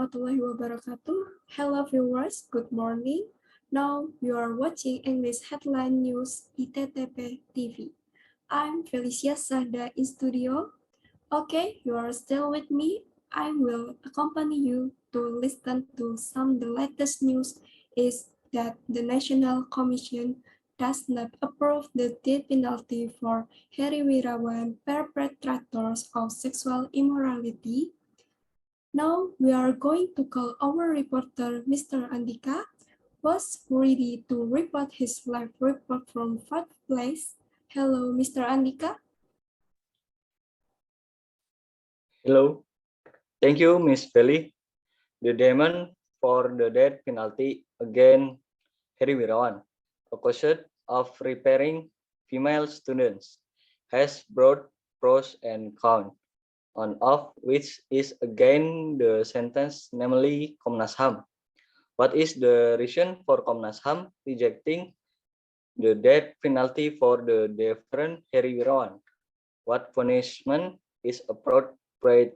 warahmatullahi wabarakatuh. Hello viewers, good morning. Now you are watching English Headline News ITTP TV. I'm Felicia Sahda in studio. Okay, you are still with me. I will accompany you to listen to some the latest news is that the National Commission does not approve the death penalty for Heri Wirawan, perpetrators of sexual immorality. Now we are going to call our reporter, Mr. Andika, was ready to report his live report from fourth place. Hello, Mr. Andika. Hello. Thank you, Miss Feli. The demand for the death penalty against Heri Wirawan, accused of repairing female students, has brought pros and cons, one of which is against the sentence, namely Komnas HAM. What is the reason for Komnas HAM rejecting the death penalty for the different Heri Wirawan? What punishment is appropriate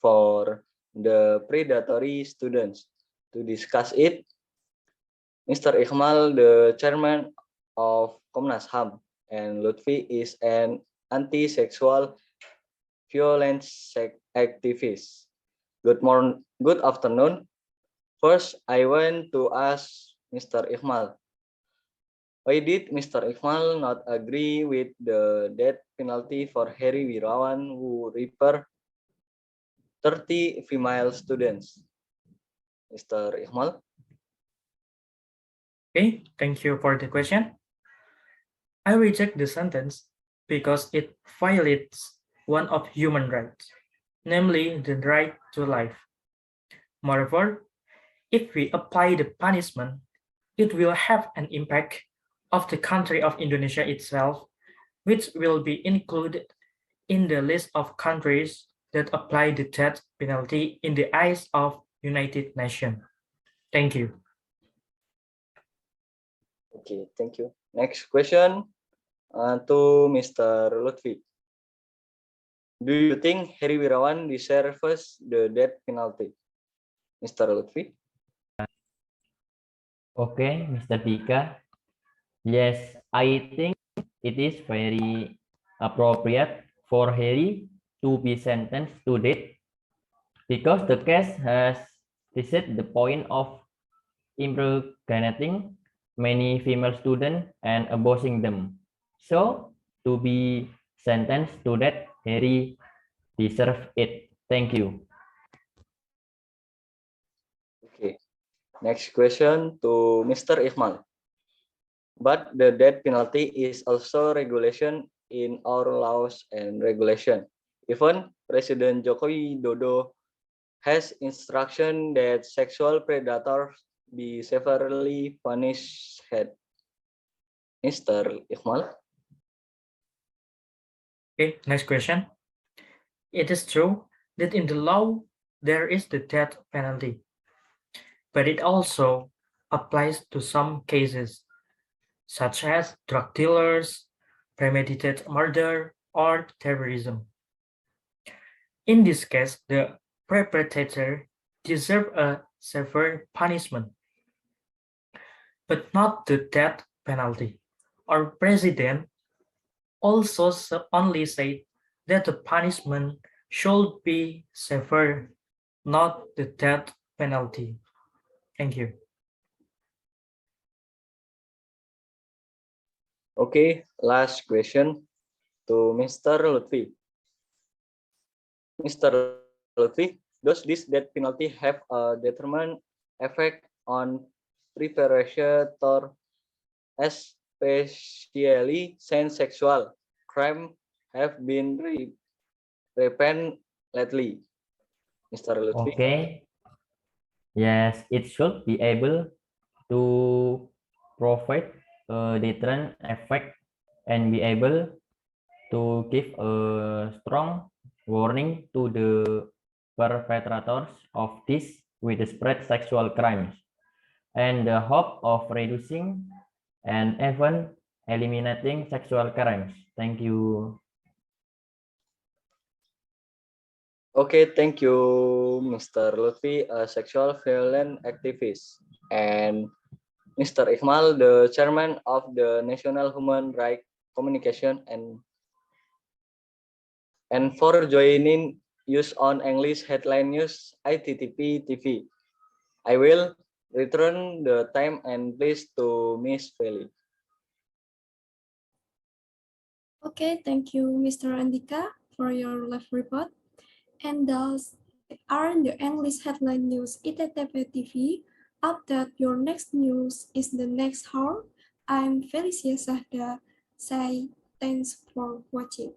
for the predatory students? To discuss it, Mr. Iqmal, the chairman of Komnas HAM, and Lutfi is an anti-sexual violence activist. Good afternoon. First, I want to ask Mr. Iqmal, why did Mr. Iqmal not agree with the death penalty for Heri Wirawan who raped 30 female students? Mr. Iqmal? Okay, thank you for the question. I reject the sentence because it violates one of human rights, namely the right to life. Moreover, if we apply the punishment, it will have an impact of the country of Indonesia itself, which will be included in the list of countries that apply the death penalty in the eyes of United Nations. Thank you. Okay, thank you. Next question to Mr. Lutfi. Do you think Heri Wirawan deserves the death penalty? Mr. Lutfi? Okay, Mr. Dika. Yes, I think it is very appropriate for Harry to be sentenced to death because the case has reached the point of impregnating many female students and abusing them. So, to be sentenced to death, Harry deserves it. Thank you. Okay. Next question to Mr. Iqmal. But the death penalty is also regulation in our laws and regulation. Even President Joko Widodo has instruction that sexual predators be severely punished. Mr. Iqmal? Okay, next question. It is true that in the law there is the death penalty, but it also applies to some cases, such as drug dealers, premeditated murder, or terrorism. In this case, the perpetrator deserves a severe punishment, but not the death penalty. Our president also only said that the punishment should be severe, not the death penalty. Thank you. Okay, last question to Mr. Lutfi. Mr. Lutfi, does this death penalty have a determined effect on preparator, especially since sexual crime have been rampant lately? Mr. Lutfi? Okay. Yes, it should be able to provide a deterrent effect and be able to give a strong warning to the perpetrators of this widespread sexual crimes and the hope of reducing and even eliminating sexual crimes. Thank you. Okay, thank you, Mr. Lutfi, a sexual violence activist, and Mr. Iqmal, the chairman of the National Human Rights Communication, and for joining use on English headline news ITTP TV. I will return the time and place to Miss Feli. Okay, thank you, Mr. Andika, for your live report. And thus are the English headline news ITTP TV. Update your next news is the next hour. I'm Felicia Sahda. Say thanks for watching.